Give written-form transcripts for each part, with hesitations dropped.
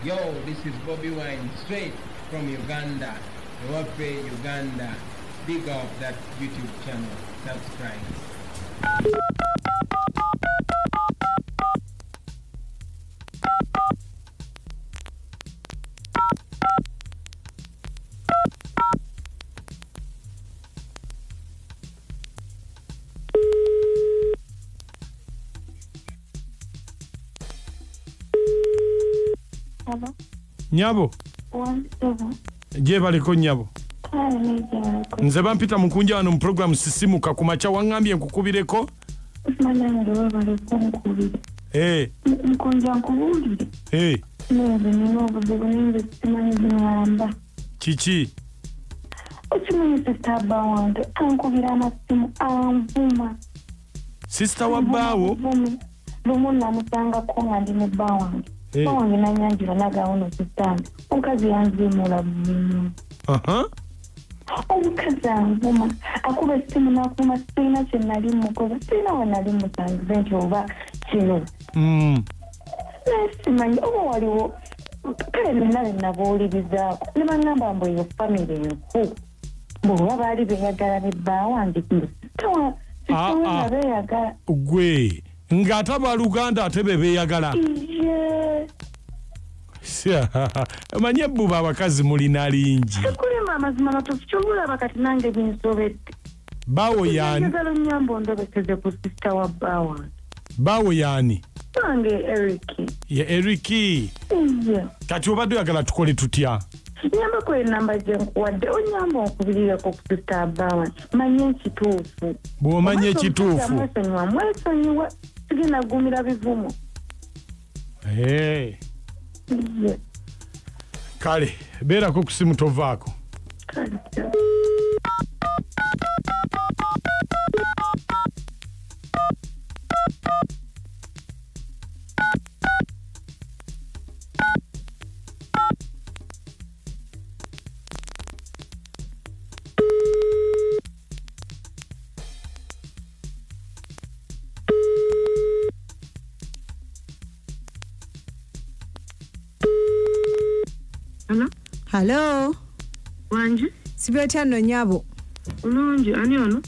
Yo, this is Bba'Wange, straight from Uganda. Wape Uganda. Big up that YouTube channel. Subscribe. Nyabo. Je baliko nyabo. Nze bampita Mukunja wano mu program sisimuka ku macha wangambye nkukubireko. Mukunja nkubulire. Nino obuzibu simanyi Chichi. Okimanyi sister Bba'Wange ankubira amasimu anvuma. Sister wa Bba'wo. Lumu namusanga ko nga ndi mu Bba'Wange. Bba'Wange nanyanjira nagawono sitambi. Omukazi yanzimula bumu. Omukazi anvuma. Akuba essimu n'akuma sirina kye nali mukoza. Sirina we nali musangize nti oba kino. Simanyi oba waliwo kale nina benabuulirizaako. Ne bangamba mbu eyo famire enku. Bw'oba baali beeyagala ne Bba'Wange sitawa beeyagala. Gwe ng'ate Abaluganda ate be beeyagala. Manye buba abakazi mulina lingi. Sikulima amazima natukyobula bakati nange binsobedde. Bba'wo yaani? Njagala nnyambo ndobeseze ku sister wa Bba'Wange. Bba'wo yaani? Nange Eriki. Ye Eriki. Kati obadde oyagala tukole tutya? Nyambako enamba gye nkuwadde onyamba onkubirireko ku sister Bba'Wange. Manye ekituufu. Bw'omanye ekituufu. Mwesonyiwa sigenda gumira bivumo. Kale, beerako ku simu tovaako. Hello. Wanji? Sibyotya nno nyabo. Ulungi, ani ono?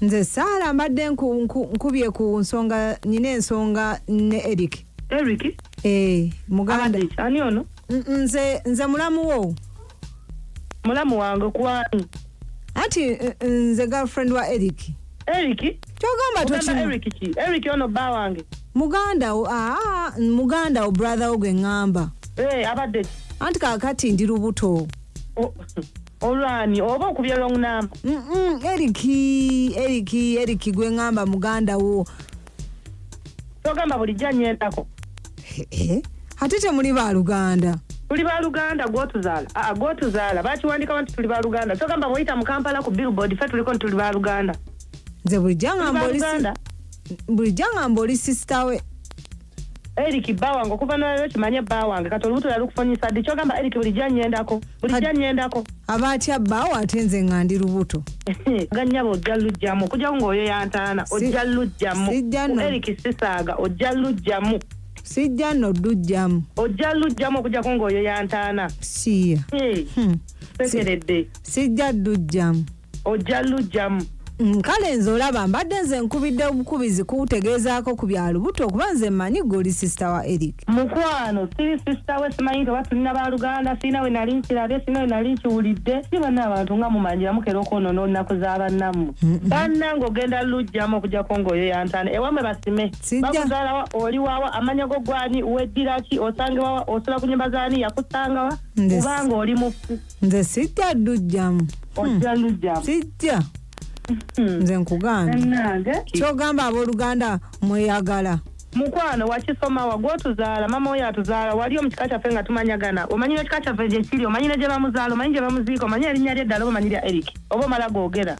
Nze Sara mbadde nkubye ku nsonga, nyine ensonga ne Eric. Eric? Muganda. Ani ono? Nze mulamu wo. Mulamu wange kwani? Ati nze girlfriend wa Eric. Eric? Kyogamba tochino. Eric ki? Eric ono Bba'Wange. Muganda o brother ogwe ngamba. Abadde. Anti kakati ndi lubuto. Olwani oba okubye wrong number. Eric gwe ngamba muganda wo. Togamba bulijja nyendako. Ate temuli Baluganda. Tuli Baluganda gwotuzaala. Gwotuzaala. Bakiwandika wanti tuli Baluganda. Togamba boyita mu Kampala ku billboard fe tuliko tuli Baluganda. Nze bulijja ngamba oli sister we. Eric Bba'Wange okuva n'olwo kimanye Bba'Wange kati olubuto yali kufonyisa ddi kyogamba Eric bulijja nyendako. Abatya Bba'wo ate nze nga ndi lubuto. Gannyabo ojja lujjamu okujjawo ng'oyo yantaana ojja lujjamu. Eric sisaaga ojja lujjamu. Sijja nno lujjamu. Ojja lujjamu okujjako ng'oyo yantaana. Siya. Sekeredde. Sijja lujjamu. Ojja lujjamu. Kale nze olaba mbadde nze nkubidde obukubizi kutegeezaako ku bya lubuto okuba nze mmanyi goli sister wa Eric. Mukwano siri sister we simanyi nti oba tulina Baluganda sirina we nali nkirabye sirina we nali nkiwulidde si banna abantu nga mumanjira mukera okwonoona olunaku z'abannammwe. Bannange ogenda lujjamu okujjako ng'oyo yantaana ewamwe basime. Bakuzaalawa oli waawa amanya go gwani weddira ki osange waawa osula ku nnyumba zaani yakusangawa kubanga oli mufu. Nze sijja lujjamu. Ojja lujjamu. Sijja. Nze nkugamba. Kyogamba abooluganda mweyagala. Mukwano wakisoma wagwotuzaala mama oyo atuzaala wali omukika kyaffe nga tumanyagana omanyi ekika kyaffe gye kiri omanyi ne gye bamuzaala omanyi gye bamuziika omanyi erinnya ly'eddala oba omanyi lya Eric oba omala googera.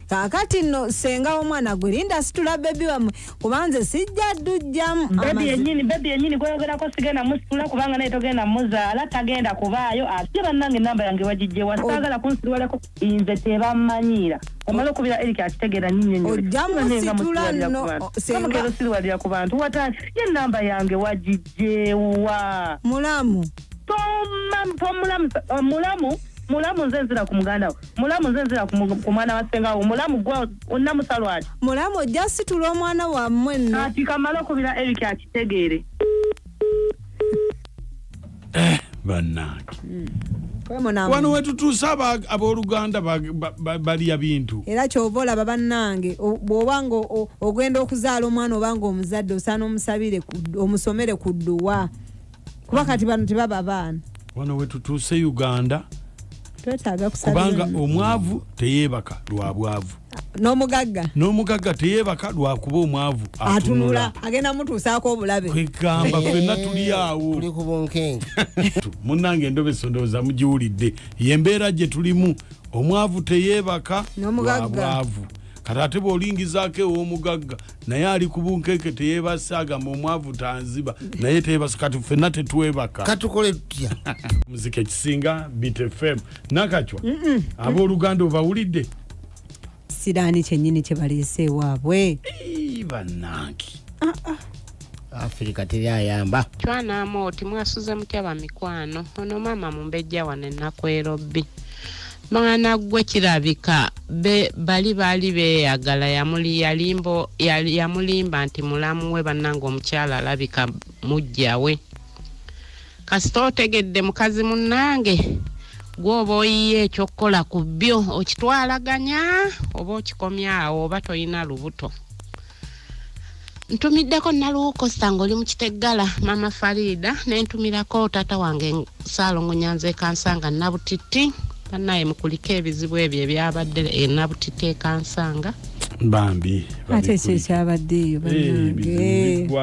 Kaakati nno senga omwana gwe linda situla bebi wamwe kubanze sijja ddujjamu. Bebi yennyini gweyogerako sigenda musitula kubanga naye togenda muzaala tagenda kubaayo ate bannange ennamba yange wagijjewa saagala kunsitulwaleko nze tebammanyiira omala okubira Eric akitegera nnyo senga sirwalira ku bantu watani ye namba yange wagijjewa mulamu mulamu nzenzira ku muganda we mulamu nzenzira ku mwana wa senga we mulamu gwa onna musalwati mulamu ojja situla omwana wammwe nno kati kamala okubira Eric akitegere bannange wano wetutuusa abooluganda balya bintu era kyova olaba bannange bw'obanga ogenda okuzaala omwana obanga omuzadde osaana omusabire omusomere ku dduwa kuba kati bano tebaba baana wano wetutuuse Uganda twetaaga kusabira kubanga omwavu teyeebaka lwa bwavu n'omugagga teyeebaka lwakuba omwavu atunula agenda mutuusaako obulabe kwegamba ffenna tuli awo tuli ku bunkenge munnange Endobeso ndowooza mugiwulidde yembeera gye tulimu omwavu teyeebaka lwa bwavu kati ate bw'olingizaako ew'omugagga naye ali ku bunkeeke teyeebase agamba omwavu tanziba naye teyeebase kati ffenna tetwebaka katukole tutya muzika ekisinga Beat FM nakacwa abooluganda obawulidde siraani kyennyini kye baleese ewaabwe bannange Afrika teryayamba twanaamu oti mwasuze mutya bamikwano ono maama mumbejja wano ennaku erobbi mwana gwe kirabika bali baali beeyagala yamulimba nti mulamu we bannanga omukyala alabika mujjawe kasita otegedde mukazi munnange gwoba oyiye ekyokukola ku byo okitwalaganya oba okikomyawo oba toyina lubuto ntumiddeko naluukosa ng'oli mu Kiteggala mama Farida nentumirako taata wange Saalongo Nyanza ekansanga nabutiti naye mukulika ebizibu ebyo ebyabadde nabutiti ekansanga bambi ate kyekyabadde eyo bannange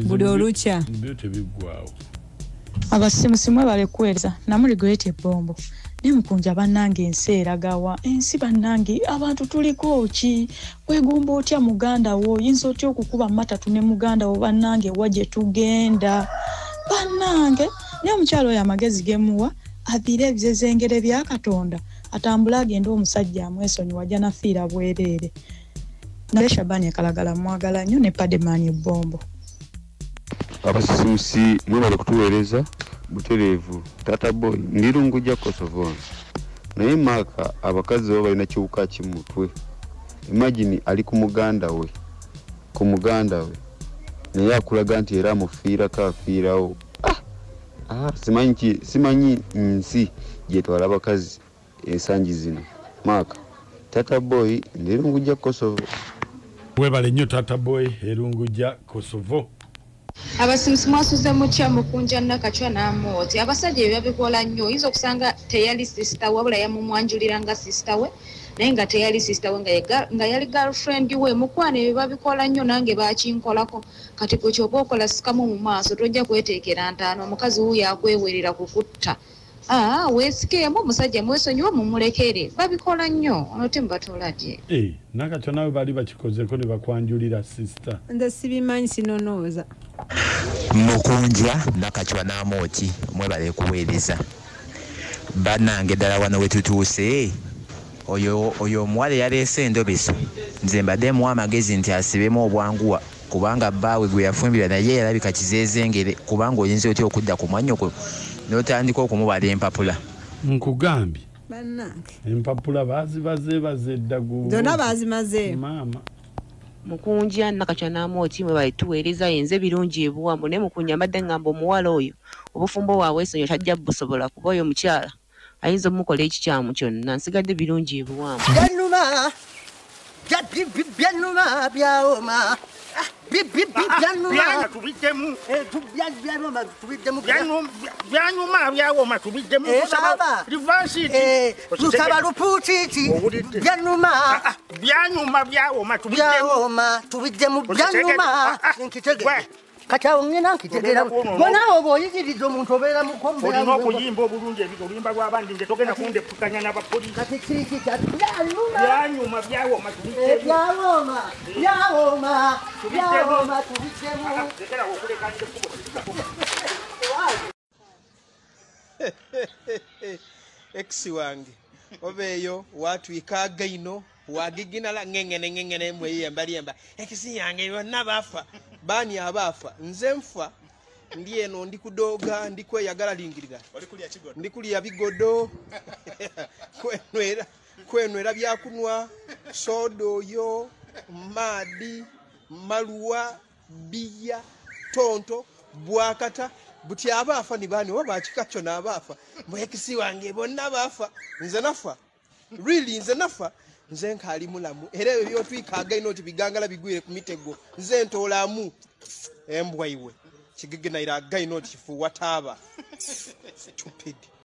buli olukya tebiggwawo abasimusimwe balekuweza namuligwete bombo ne Mukunja bannange ensi eragawa ensi bannange abantu tuliko ki wegomba otya muganda wo yinza otya okukuba matatu ne muganda wo bannange waje tugenda bannange ne omukyalo oyo amagezi gemuwa abire ebizezengere bya Katonda atambula agenda omusajja amwesonyi wajja nafiira bwereere naye Shabani Kalagala mwagala nnyo ne Pademani bombo abasisimusi mwebale kutuweereza butereevu tata boy ndirungujja Kosovo naye maka abakazi bo balina kiwuka kimutwe imagine ali ku muganda we naye akulaga nti era amufiira kafiirawo simanyi nsi gyetwala abakazi ensangi zino maka tata boy ndirungujja Kosovo webale nnyo tata boy erungujja Kosovo abasimusi mwasuze mutya Mukunja nakacwa n'amooti abasajja ebyabikola nnyo oyinza okusanga teyali sister wabula yamumwanjulira nga sister we naye nga teyali sister we nga yali girlfriend we mukwana ebyo babikola nnyo nange bakinkolako kati ku kyoba okola sikamu mu maaso tojja kweteekera ntaano omukazi wuyo akwewerera kukutta weesikeemu omusajja mwesonyiwa mumulekere babikola nnyo ono temubatola gye nakacwa nawe bali bakikozeko ne bakwanjulira sister nze sibimanyi sinonooza Mukunja nakacwa n'amooti mwebale kuweereza bannange ddala wano wetutuuse oyo omuwala yaleese Endobeso nze mbadde muwa amagezi nti asibemu obwanguwa kubanga bbaawe gwe yafumbira naye yalabika kizeezengere kubanga oyinza otya okudda ku mwannyoko n'otandika okumubala empapula nkugambye bannange empapula bazibaze eddagu zonna bazimaze maama Mukunja nakacwa n'amooti mwebale tuweereza yenze birungi ebuwambo naye Mukunja mbadde ngamba omuwala oyo obufumbo bwabwe esonyo tajja busobola kuba oyo omukyala ayinza omukola ekikyamu kyonna nsigadde birungi ebuwambo byanuma byawoma tusaba lupuutiti byanuma tubiddemu byanuma kati awo ngena nkitegera bonawo bw'oyigiriza omuntu obeera olina okuyimba obulungi olimba lw'abandi nze togenda kundepukanya n'abapoliisi kati kiki byanyuma byawoma tubiddemu lekerawo okulekanira ekkubo Ex wange obeyo watu ikaga ino wagigina la ngengene mweyemba ekisi yange yonna bafa bani abafa nze mfa ndi eno ndi kudoga ndi kweyagala lingirira ndi kuliya bigodo kwenwera byakunwa sodo yo madi maluwa biya tonto bwakata buti abafa ni bani oba kikacho na abafa mwekisi wange bonna bafa nze nafa really nze nafa nze nkali mulamu era ebyo twikaga ino tibigangala bigwire ku mitego nze ntolamu embwa iwe kigigina iraga ino kifu wataba stupid